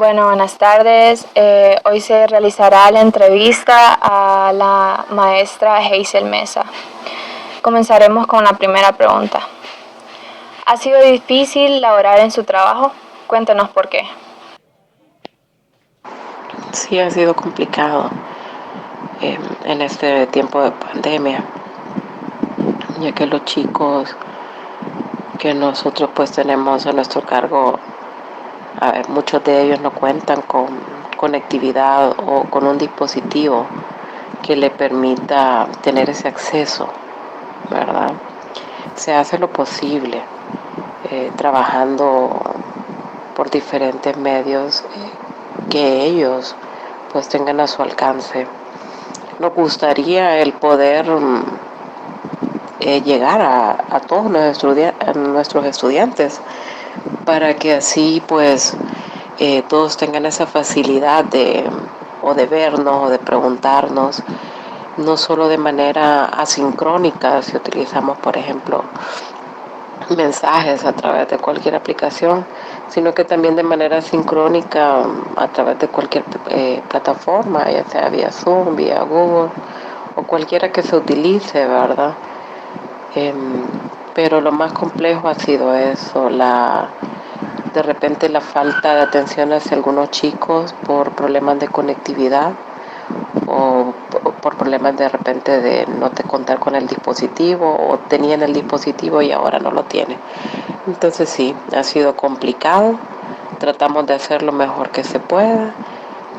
Bueno, buenas tardes. Hoy se realizará la entrevista a la maestra Hazel Mesa. Comenzaremos con la primera pregunta. ¿Ha sido difícil laborar en su trabajo? Cuéntenos por qué. Sí, ha sido complicado en este tiempo de pandemia, ya que los chicos que nosotros pues tenemos a nuestro cargo, muchos de ellos no cuentan con conectividad o con un dispositivo que le permita tener ese acceso, ¿verdad? Se hace lo posible trabajando por diferentes medios que ellos pues tengan a su alcance. Nos gustaría el poder llegar a todos nuestros estudiantes para que así pues todos tengan esa facilidad de vernos o de preguntarnos, no solo de manera asincrónica, si utilizamos por ejemplo mensajes a través de cualquier aplicación, sino que también de manera sincrónica a través de cualquier plataforma, ya sea vía Zoom, vía Google o cualquiera que se utilice, ¿verdad? Pero lo más complejo ha sido eso, de repente la falta de atención hacia algunos chicos por problemas de conectividad o por problemas de repente de no te contar con el dispositivo o tenían el dispositivo y ahora no lo tienen. Entonces sí, ha sido complicado, tratamos de hacer lo mejor que se pueda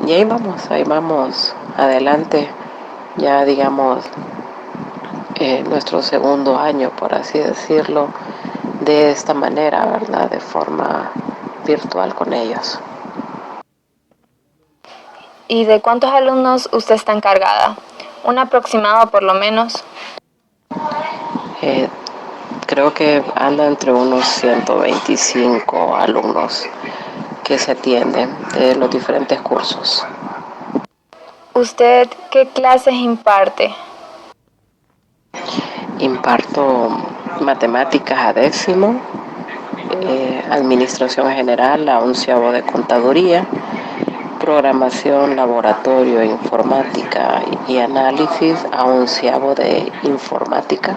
y ahí vamos adelante, ya digamos nuestro segundo año, por así decirlo, de esta manera, ¿verdad? De forma virtual con ellos. ¿Y de cuántos alumnos usted está encargada? Un aproximado por lo menos. Eh, Creo que anda entre unos 125 alumnos que se atienden de los diferentes cursos. ¿Usted qué clases imparte? Imparto matemáticas a décimo, administración general a onceavo de contaduría, programación, laboratorio, informática y análisis a onceavo de informática,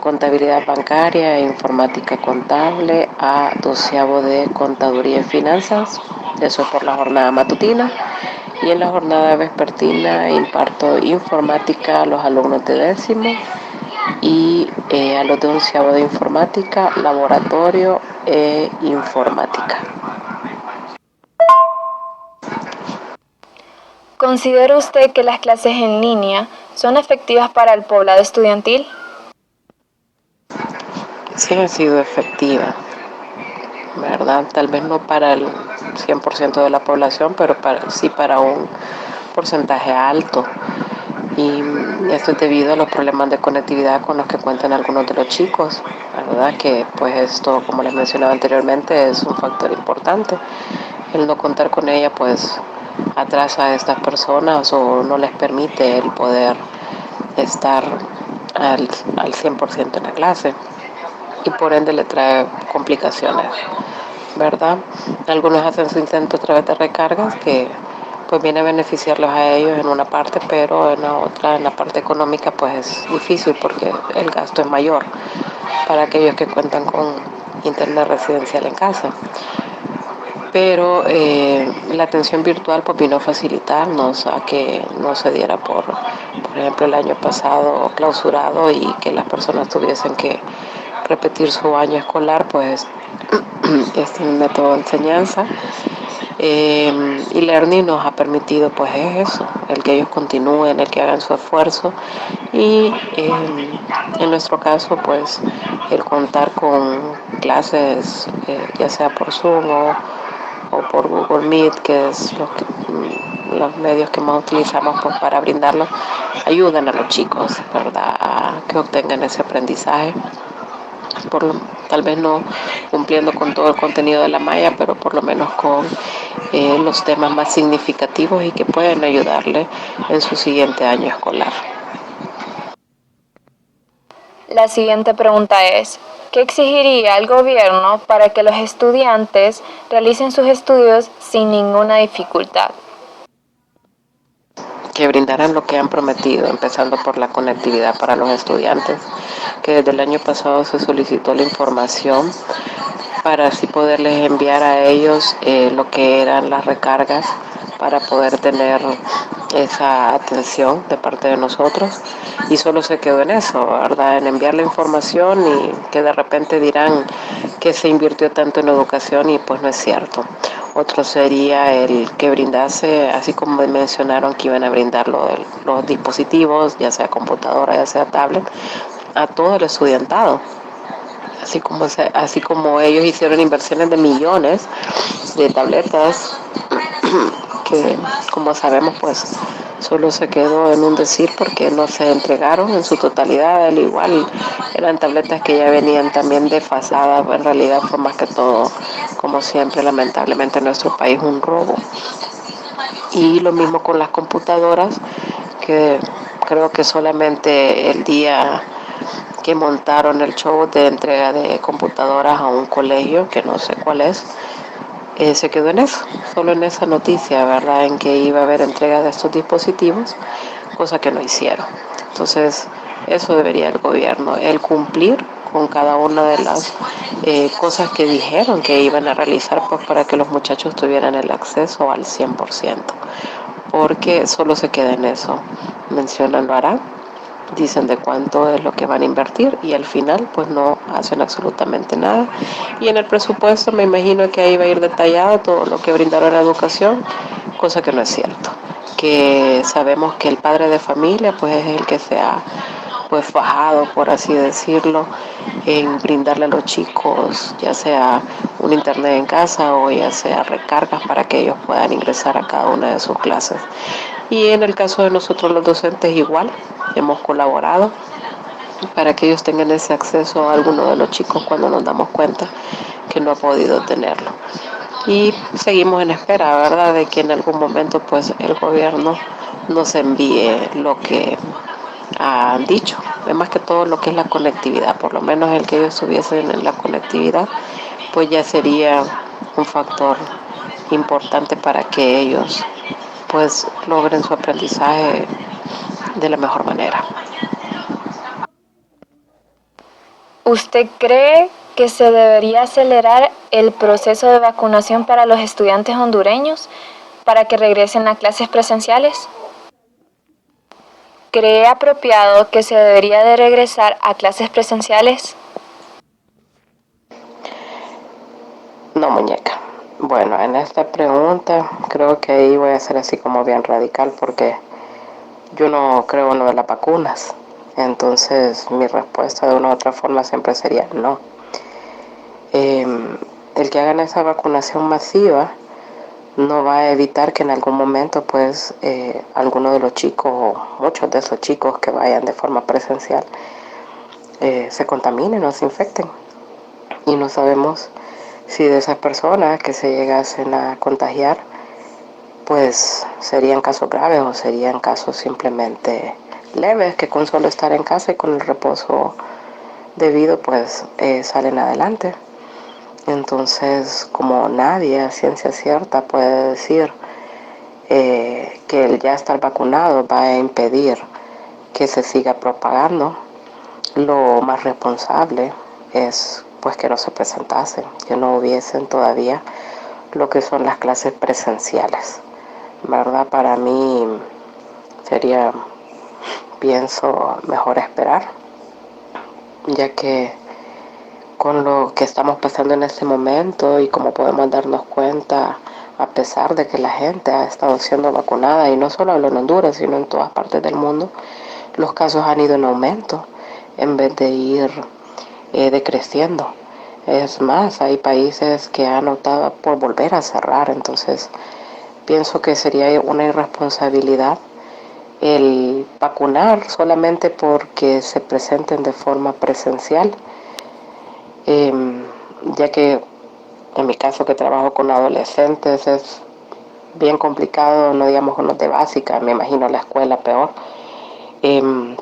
contabilidad bancaria e informática contable a doceavo de contaduría y finanzas, eso es por la jornada matutina. Y en la jornada vespertina imparto informática a los alumnos de décimo y a los de onceavo de informática, laboratorio e informática. ¿Considera usted que las clases en línea son efectivas para el poblado estudiantil? Sí han sido efectivas, ¿verdad? Tal vez no para el 100% de la población, pero sí para un porcentaje alto. Y esto es debido a los problemas de conectividad con los que cuentan algunos de los chicos, ¿verdad? Que pues esto, como les mencionaba anteriormente, es un factor importante. El no contar con ella pues atrasa a estas personas o no les permite el poder estar al 100% en la clase y por ende le trae complicaciones, ¿verdad? Algunos hacen su intento a través de recargas que pues viene a beneficiarlos a ellos en una parte, pero en la otra, en la parte económica, pues es difícil porque el gasto es mayor para aquellos que cuentan con internet residencial en casa. Pero la atención virtual pues vino a facilitarnos a que no se diera por ejemplo, el año pasado clausurado y que las personas tuviesen que repetir su año escolar, pues este método de enseñanza y Learning nos ha permitido pues es eso, el que ellos continúen, el que hagan su esfuerzo y en nuestro caso pues el contar con clases ya sea por Zoom o por Google Meet, que es los medios que más utilizamos pues, para brindarlos, ayudan a los chicos, ¿verdad?, a que obtengan ese aprendizaje por, tal vez no cumpliendo con todo el contenido de la malla, pero por lo menos con los temas más significativos y que pueden ayudarle en su siguiente año escolar. La siguiente pregunta es, ¿Qué exigiría el gobierno para que los estudiantes realicen sus estudios sin ninguna dificultad? Que brindaran lo que han prometido, empezando por la conectividad para los estudiantes, que desde el año pasado se solicitó la información para así poderles enviar a ellos lo que eran las recargas para poder tener esa atención de parte de nosotros, y solo se quedó en eso, ¿verdad? En enviar la información, y que de repente dirán que se invirtió tanto en educación y pues no es cierto. Otro sería el que brindase, así como mencionaron que iban a brindar los dispositivos, ya sea computadora, ya sea tablet, a todo el estudiantado. Así como ellos hicieron inversiones de millones de tabletas, que como sabemos pues solo se quedó en un decir porque no se entregaron en su totalidad. Al igual eran tabletas que ya venían también desfasadas. En realidad fue más que todo, como siempre lamentablemente en nuestro país, un robo. Y lo mismo con las computadoras, que creo que solamente el día que montaron el show de entrega de computadoras a un colegio, que no sé cuál es, se quedó en eso, solo en esa noticia, ¿verdad? En que iba a haber entrega de estos dispositivos, cosa que no hicieron. Entonces, eso debería el gobierno, el cumplir con cada una de las cosas que dijeron que iban a realizar, pues para que los muchachos tuvieran el acceso al 100%, porque solo se queda en eso. Mencionan lo harán, dicen de cuánto es lo que van a invertir, y al final pues no hacen absolutamente nada. Y en el presupuesto me imagino que ahí va a ir detallado todo lo que brindará la educación, cosa que no es cierto. Que sabemos que el padre de familia pues es el que se ha pues fajado, por así decirlo, en brindarle a los chicos ya sea un internet en casa o ya sea recargas para que ellos puedan ingresar a cada una de sus clases. Y en el caso de nosotros los docentes igual, hemos colaborado para que ellos tengan ese acceso a alguno de los chicos cuando nos damos cuenta que no ha podido tenerlo. Y seguimos en espera, ¿verdad?, de que en algún momento pues el gobierno nos envíe lo que han dicho, más que todo lo que es la conectividad, por lo menos el que ellos estuviesen en la conectividad, pues ya sería un factor importante para que ellos pues logren su aprendizaje de la mejor manera. ¿Usted cree que se debería acelerar el proceso de vacunación para los estudiantes hondureños para que regresen a clases presenciales? ¿Cree apropiado que se debería de regresar a clases presenciales? No, muñeca. Bueno, en esta pregunta creo que ahí voy a ser así como bien radical, porque yo no creo en lo de las vacunas. Entonces mi respuesta de una u otra forma siempre sería no. El que hagan esa vacunación masiva no va a evitar que en algún momento pues algunos de los chicos o muchos de esos chicos que vayan de forma presencial se contaminen o se infecten. Y no sabemos si de esas personas que se llegasen a contagiar pues serían casos graves o serían casos simplemente leves, que con solo estar en casa y con el reposo debido pues salen adelante. Entonces, como nadie a ciencia cierta puede decir que el ya estar vacunado va a impedir que se siga propagando, lo más responsable es pues que no se presentasen, que no hubiesen todavía lo que son las clases presenciales, ¿verdad? Para mí sería, pienso, mejor esperar, ya que con lo que estamos pasando en este momento y como podemos darnos cuenta, a pesar de que la gente ha estado siendo vacunada, y no solo hablo en Honduras, sino en todas partes del mundo, los casos han ido en aumento en vez de ir decreciendo. Es más, hay países que han optado por volver a cerrar. Entonces pienso que sería una irresponsabilidad el vacunar solamente porque se presenten de forma presencial, eh, ya que en mi caso, que trabajo con adolescentes, es bien complicado, no digamos con los de básica, me imagino la escuela peor, eh,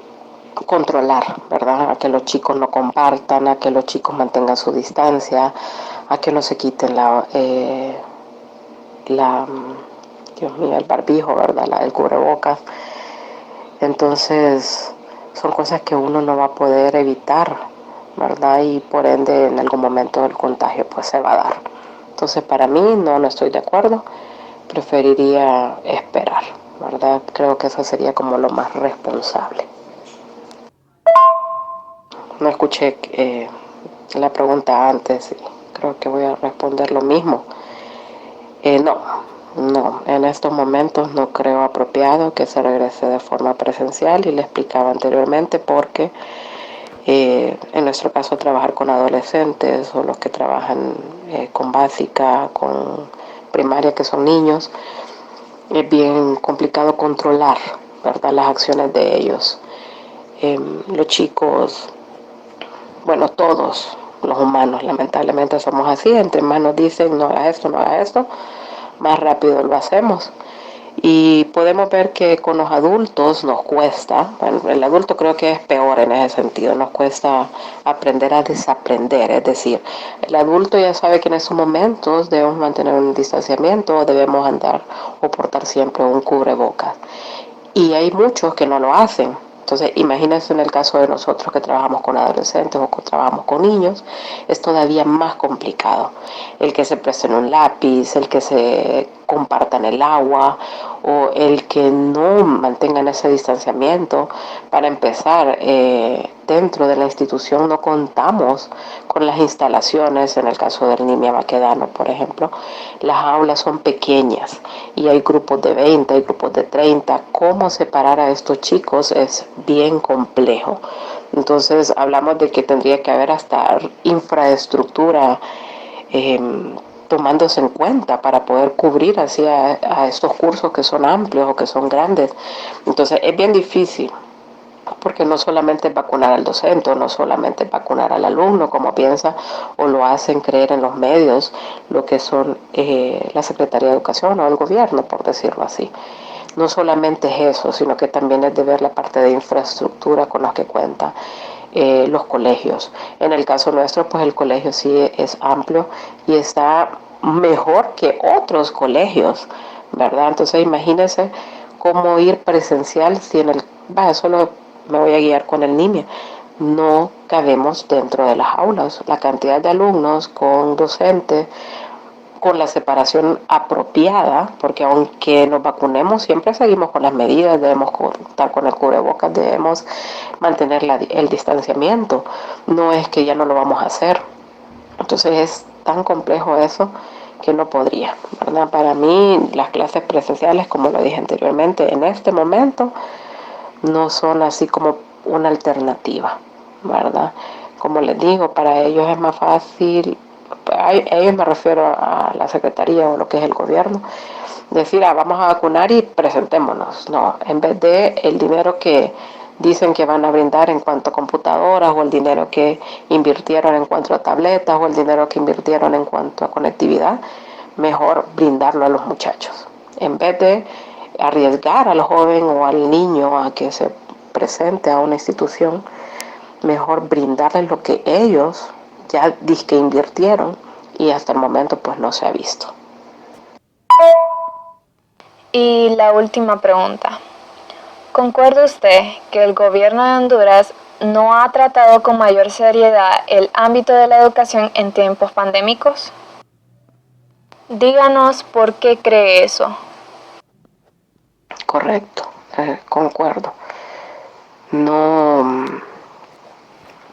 controlar, ¿verdad? A que los chicos no compartan, a que los chicos mantengan su distancia, a que no se quiten Dios mío, el barbijo, ¿verdad? El cubrebocas. Entonces, son cosas que uno no va a poder evitar, ¿verdad? Y por ende, en algún momento el contagio pues se va a dar. Entonces, para mí, no estoy de acuerdo. Preferiría esperar, ¿verdad? Creo que eso sería como lo más responsable. No escuché la pregunta antes y creo que voy a responder lo mismo. No, en estos momentos no creo apropiado que se regrese de forma presencial y le explicaba anteriormente porque en nuestro caso trabajar con adolescentes o los que trabajan con básica, con primaria que son niños, es bien complicado controlar, ¿verdad?, las acciones de ellos. Los chicos, bueno, todos los humanos lamentablemente somos así, entre más nos dicen no haga esto, más rápido lo hacemos. Y podemos ver que con los adultos nos cuesta, bueno, el adulto creo que es peor en ese sentido, nos cuesta aprender a desaprender, es decir, el adulto ya sabe que en esos momentos debemos mantener un distanciamiento, debemos andar o portar siempre un cubrebocas. Y hay muchos que no lo hacen. Entonces, imagínense en el caso de nosotros que trabajamos con adolescentes o que trabajamos con niños, es todavía más complicado. El que se presten un lápiz, el que se compartan el agua o el que no mantengan ese distanciamiento. Para empezar, dentro de la institución no contamos con las instalaciones, en el caso del Nimia Baquedano, por ejemplo, las aulas son pequeñas y hay grupos de 20, hay grupos de 30. ¿Cómo separar a estos chicos? Es bien complejo. Entonces hablamos de que tendría que haber hasta infraestructura tomándose en cuenta para poder cubrir así a estos cursos que son amplios o que son grandes. Entonces es bien difícil porque no solamente es vacunar al docente, no solamente es vacunar al alumno, como piensa o lo hacen creer en los medios, lo que son la Secretaría de Educación o el gobierno, por decirlo así. No solamente es eso, sino que también es de ver la parte de infraestructura con la que cuenta los colegios. En el caso nuestro, pues el colegio sí es amplio y está mejor que otros colegios, ¿verdad? Entonces imagínense cómo ir presencial si en el... solo me voy a guiar con el NIMIA. No cabemos dentro de las aulas. La cantidad de alumnos con docentes, con la separación apropiada, porque aunque nos vacunemos, siempre seguimos con las medidas, debemos estar con el cubrebocas, debemos mantener el distanciamiento. No es que ya no lo vamos a hacer. Entonces es tan complejo eso que no podría, ¿verdad? Para mí las clases presenciales, como lo dije anteriormente, en este momento no son así como una alternativa, ¿verdad? Como les digo, para ellos es más fácil, a ellos me refiero a la secretaría o lo que es el gobierno, decir, vamos a vacunar y presentémonos. No, en vez de el dinero que dicen que van a brindar en cuanto a computadoras o el dinero que invirtieron en cuanto a tabletas o el dinero que invirtieron en cuanto a conectividad, mejor brindarlo a los muchachos. En vez de arriesgar al joven o al niño a que se presente a una institución, mejor brindarles lo que ellos ya disque invirtieron y hasta el momento pues no se ha visto. Y la última pregunta. ¿Concuerda usted que el gobierno de Honduras no ha tratado con mayor seriedad el ámbito de la educación en tiempos pandémicos? Díganos por qué cree eso. Correcto, concuerdo. No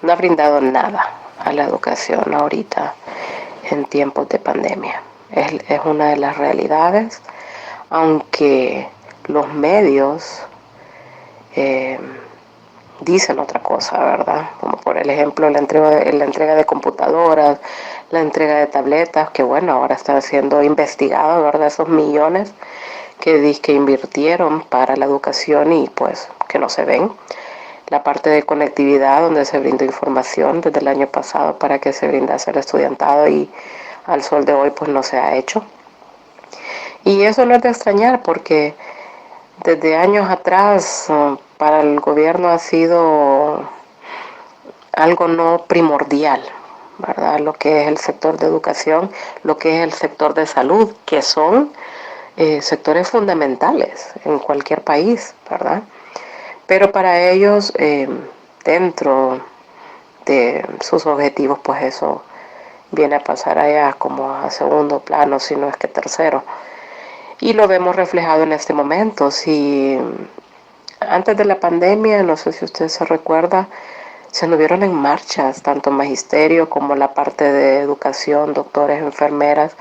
ha brindado nada a la educación ahorita en tiempos de pandemia. Es una de las realidades, aunque los medios dicen otra cosa, ¿verdad? Como por ejemplo la entrega de computadoras, la entrega de tabletas, que bueno, ahora están siendo investigados, ¿verdad? Esos millones que invirtieron para la educación y pues que no se ven. La parte de conectividad donde se brindó información desde el año pasado para que se brindase al estudiantado y al sol de hoy pues no se ha hecho. Y eso no es de extrañar porque Desde años atrás, para el gobierno ha sido algo no primordial, ¿verdad? Lo que es el sector de educación, lo que es el sector de salud, que son sectores fundamentales en cualquier país, ¿verdad? Pero para ellos, dentro de sus objetivos, pues eso viene a pasar allá como a segundo plano, si no es que tercero. Y lo vemos reflejado en este momento. Si antes de la pandemia, no sé si usted se recuerda, se anduvieron en marchas, tanto magisterio como la parte de educación, doctores, enfermeras,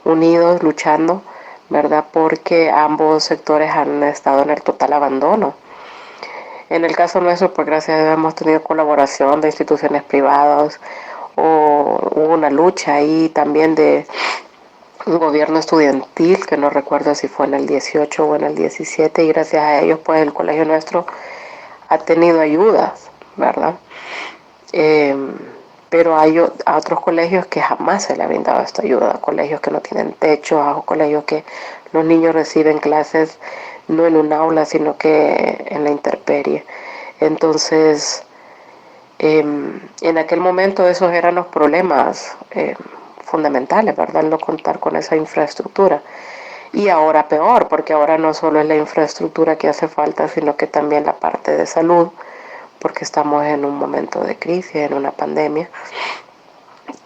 unidos, luchando, ¿verdad? Porque ambos sectores han estado en el total abandono. En el caso nuestro, pues gracias a Dios hemos tenido colaboración de instituciones privadas, o hubo una lucha ahí también de un gobierno estudiantil, que no recuerdo si fue en el 18 o en el 17, y gracias a ellos, pues el colegio nuestro ha tenido ayudas, ¿verdad? Eh, pero hay a otros colegios que jamás se le ha brindado esta ayuda, colegios que no tienen techo, a colegios que los niños reciben clases no en un aula, sino que en la intemperie. Entonces, en aquel momento esos eran los problemas fundamentales, ¿verdad? No contar con esa infraestructura. Y ahora peor, porque ahora no solo es la infraestructura que hace falta, sino que también la parte de salud, porque estamos en un momento de crisis, en una pandemia,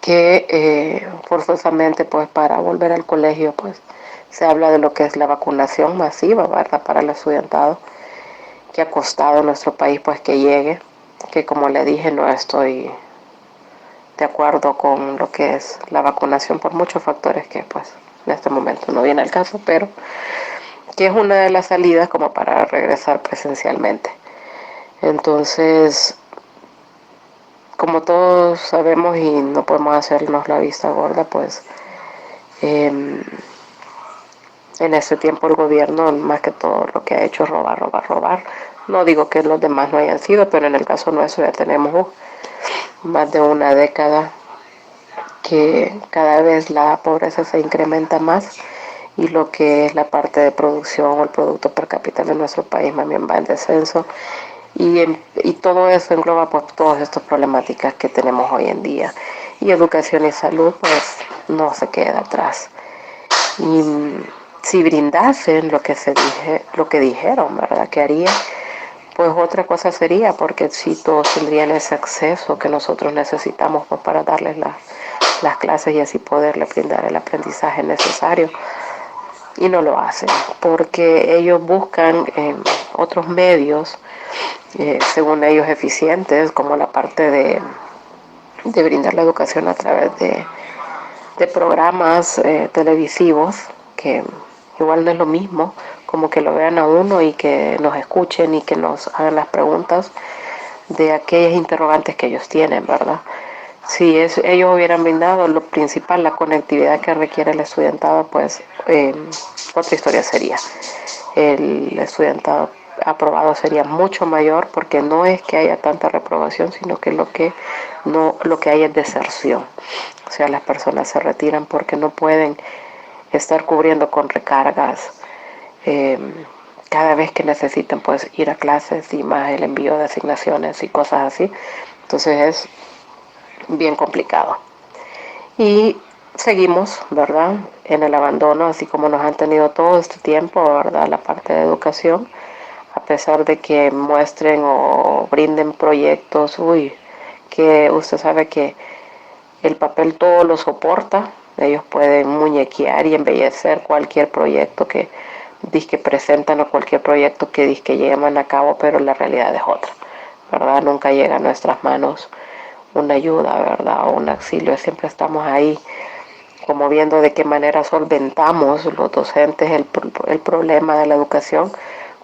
que forzosamente, pues para volver al colegio, pues se habla de lo que es la vacunación masiva, ¿verdad? Para el estudiantado, que ha costado a nuestro país pues que llegue, que como le dije no estoy de acuerdo con lo que es la vacunación por muchos factores que pues en este momento no viene al caso, pero que es una de las salidas como para regresar presencialmente. Entonces, como todos sabemos y no podemos hacernos la vista gorda, pues en este tiempo el gobierno más que todo lo que ha hecho es robar, robar, robar. No digo que los demás no hayan sido, pero en el caso nuestro ya tenemos más de una década que cada vez la pobreza se incrementa más y lo que es la parte de producción o el producto per cápita de nuestro país más bien va en descenso y todo eso engloba pues todas estas problemáticas que tenemos hoy en día y educación y salud pues no se queda atrás y si brindasen lo que dijeron, ¿verdad? Que haría, pues otra cosa sería, porque si todos tendrían ese acceso que nosotros necesitamos pues, para darles las clases y así poderle brindar el aprendizaje necesario. Y no lo hacen, porque ellos buscan otros medios, según ellos eficientes, como la parte de brindar la educación a través de programas televisivos, que igual no es lo mismo, como que lo vean a uno y que nos escuchen y que nos hagan las preguntas de aquellas interrogantes que ellos tienen, ¿verdad? Si ellos hubieran brindado lo principal, la conectividad que requiere el estudiantado, pues otra historia sería. El estudiantado aprobado sería mucho mayor porque no es que haya tanta reprobación, sino que lo que hay es deserción. O sea, las personas se retiran porque no pueden estar cubriendo con recargas eh, cada vez que necesitan pues ir a clases y más el envío de asignaciones y cosas así. Entonces es bien complicado. Y seguimos, ¿verdad? En el abandono, así como nos han tenido todo este tiempo, ¿verdad? La parte de educación, a pesar de que muestren o brinden proyectos, que usted sabe que el papel todo lo soporta, ellos pueden muñequear y embellecer cualquier proyecto que disque presentan o cualquier proyecto que disque llevan a cabo, pero la realidad es otra, ¿verdad? Nunca llega a nuestras manos una ayuda, ¿verdad? O un auxilio, siempre estamos ahí como viendo de qué manera solventamos los docentes el problema de la educación,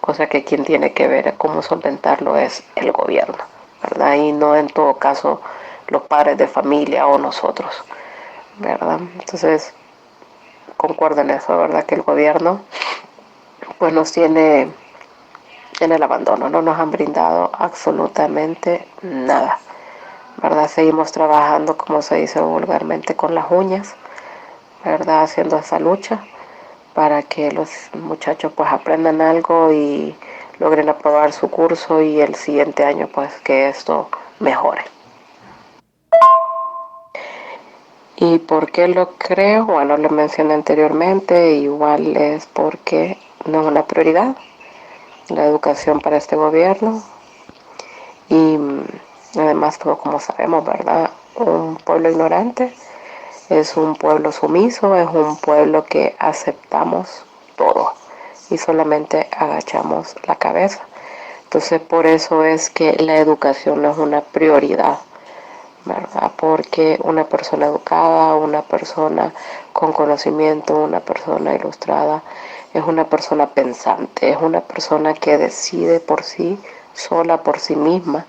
cosa que quien tiene que ver cómo solventarlo es el gobierno, ¿verdad? Y no en todo caso los padres de familia o nosotros, ¿verdad? Entonces, concuerdo en eso, ¿verdad? Que el gobierno pues nos tiene en el abandono, no nos han brindado absolutamente nada, ¿verdad? Seguimos trabajando, como se dice vulgarmente, con las uñas, ¿verdad? Haciendo esa lucha, para que los muchachos pues aprendan algo y logren aprobar su curso y el siguiente año pues que esto mejore. ¿Y por qué lo creo? Bueno, lo mencioné anteriormente, igual es porque no es una prioridad la educación para este gobierno y además todo como sabemos, ¿verdad? Un pueblo ignorante es un pueblo sumiso, es un pueblo que aceptamos todo y solamente agachamos la cabeza. Entonces por eso es que la educación no es una prioridad, ¿verdad? Porque una persona educada, una persona con conocimiento, una persona ilustrada, es una persona pensante, es una persona que decide por sí, sola por sí misma,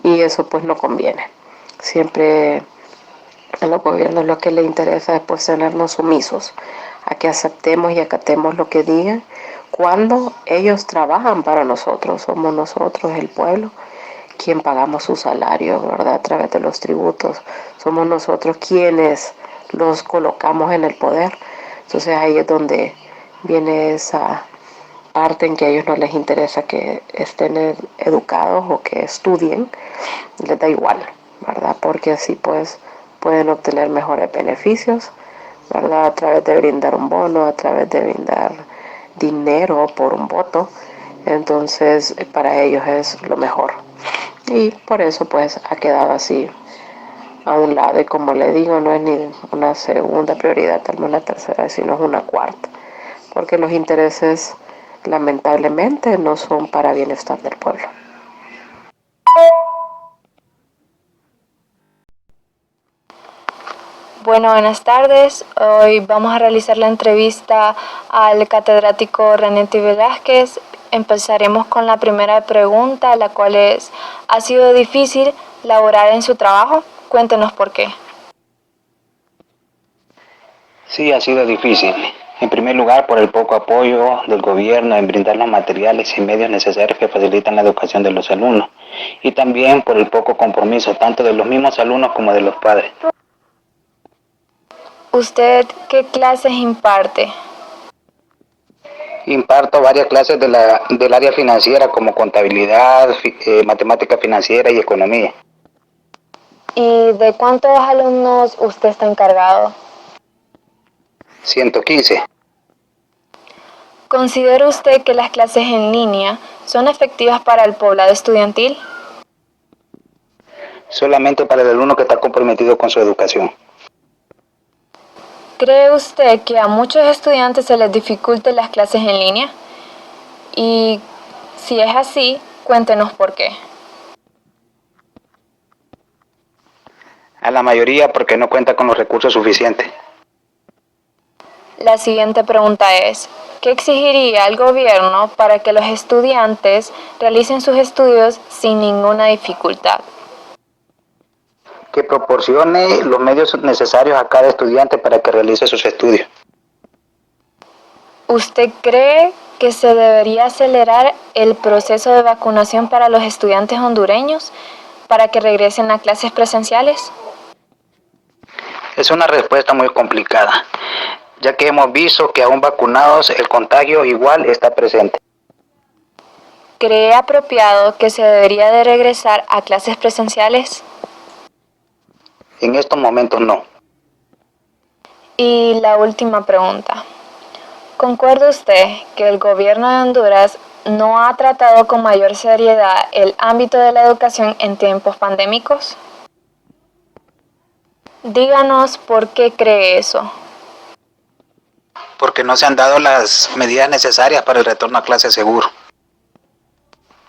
y eso pues no conviene. Siempre a los gobiernos lo que les interesa es pues tenernos sumisos, a que aceptemos y acatemos lo que digan, cuando ellos trabajan para nosotros, somos nosotros, el pueblo, quien pagamos su salario, ¿verdad? A través de los tributos. Somos nosotros quienes los colocamos en el poder. Entonces ahí es donde viene esa parte en que a ellos no les interesa que estén educados o que estudien, les da igual, ¿verdad? Porque así pues pueden obtener mejores beneficios, ¿verdad? A través de brindar un bono, a través de brindar dinero por un voto. Entonces para ellos es lo mejor. Y por eso pues ha quedado así a un lado y como le digo no es ni una segunda prioridad, tal vez una tercera, sino es una cuarta, porque los intereses lamentablemente no son para bienestar del pueblo. Bueno, buenas tardes. Hoy vamos a realizar la entrevista al catedrático René T. Velázquez. Empezaremos con la primera pregunta, la cual es, ¿ha sido difícil laborar en su trabajo? Cuéntenos por qué. Sí, ha sido difícil. En primer lugar, por el poco apoyo del gobierno en brindar los materiales y medios necesarios que facilitan la educación de los alumnos. Y también por el poco compromiso tanto de los mismos alumnos como de los padres. ¿Usted qué clases imparte? Imparto varias clases del área financiera como contabilidad, matemática financiera y economía. ¿Y de cuántos alumnos usted está encargado? 115. ¿Considera usted que las clases en línea son efectivas para el poblado estudiantil? Solamente para el alumno que está comprometido con su educación. ¿Cree usted que a muchos estudiantes se les dificulte las clases en línea? Y si es así, cuéntenos por qué. A la mayoría porque no cuenta con los recursos suficientes. La siguiente pregunta es, ¿qué exigiría el gobierno para que los estudiantes realicen sus estudios sin ninguna dificultad? Que proporcione los medios necesarios a cada estudiante para que realice sus estudios. ¿Usted cree que se debería acelerar el proceso de vacunación para los estudiantes hondureños para que regresen a clases presenciales? Es una respuesta muy complicada, ya que hemos visto que aún vacunados el contagio igual está presente. ¿Cree apropiado que se debería de regresar a clases presenciales? En estos momentos no. Y la última pregunta. ¿Concuerda usted que el gobierno de Honduras no ha tratado con mayor seriedad el ámbito de la educación en tiempos pandémicos? Díganos por qué cree eso. Porque no se han dado las medidas necesarias para el retorno a clase seguro.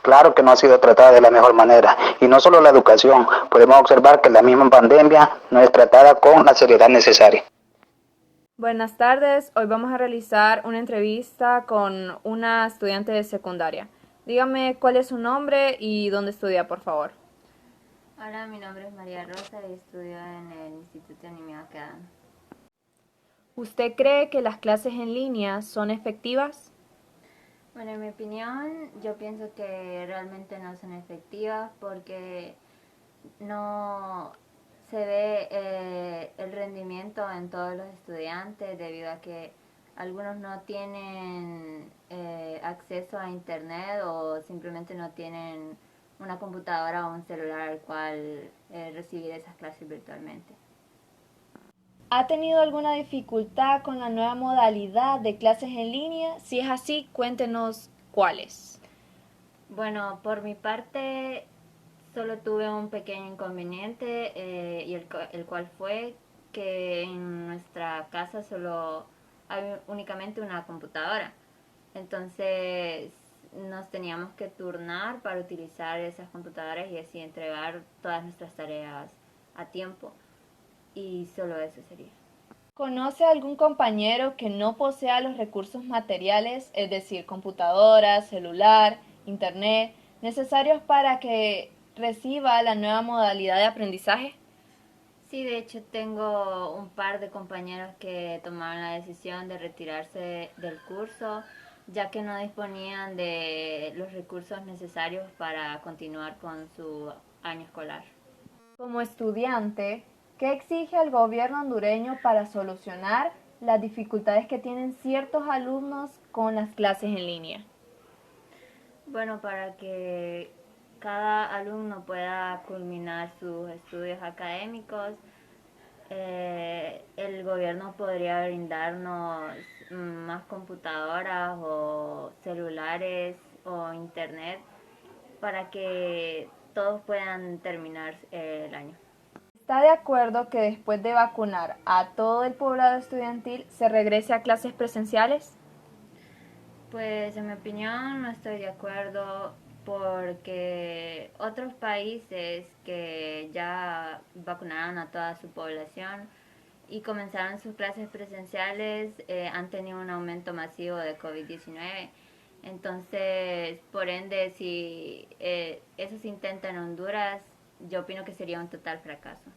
Claro que no ha sido tratada de la mejor manera. Y no solo la educación, podemos observar que la misma pandemia no es tratada con la seriedad necesaria. Buenas tardes, hoy vamos a realizar una entrevista con una estudiante de secundaria. Dígame cuál es su nombre y dónde estudia, por favor. Hola, mi nombre es María Rosa y estudio en el Instituto Anímio Academy. ¿Usted cree que las clases en línea son efectivas? Bueno, en mi opinión, yo pienso que realmente no son efectivas porque no se ve el rendimiento en todos los estudiantes debido a que algunos no tienen acceso a internet o simplemente no tienen una computadora o un celular al cual recibir esas clases virtualmente. ¿Ha tenido alguna dificultad con la nueva modalidad de clases en línea? Si es así, cuéntenos cuáles. Bueno, por mi parte solo tuve un pequeño inconveniente y el cual fue que en nuestra casa solo hay únicamente una computadora. Entonces nos teníamos que turnar para utilizar esas computadoras y así entregar todas nuestras tareas a tiempo. Y solo eso sería. ¿Conoce algún compañero que no posea los recursos materiales, es decir, computadora, celular, internet, necesarios para que reciba la nueva modalidad de aprendizaje? Sí, de hecho tengo un par de compañeros que tomaron la decisión de retirarse del curso, ya que no disponían de los recursos necesarios para continuar con su año escolar. Como estudiante, ¿qué exige el gobierno hondureño para solucionar las dificultades que tienen ciertos alumnos con las clases en línea? Bueno, para que cada alumno pueda culminar sus estudios académicos, el gobierno podría brindarnos más computadoras o celulares o internet para que todos puedan terminar el año. ¿Está de acuerdo que después de vacunar a todo el poblado estudiantil se regrese a clases presenciales? Pues en mi opinión no estoy de acuerdo porque otros países que ya vacunaron a toda su población y comenzaron sus clases presenciales han tenido un aumento masivo de COVID-19. Entonces, por ende, si eso se intenta en Honduras, yo opino que sería un total fracaso.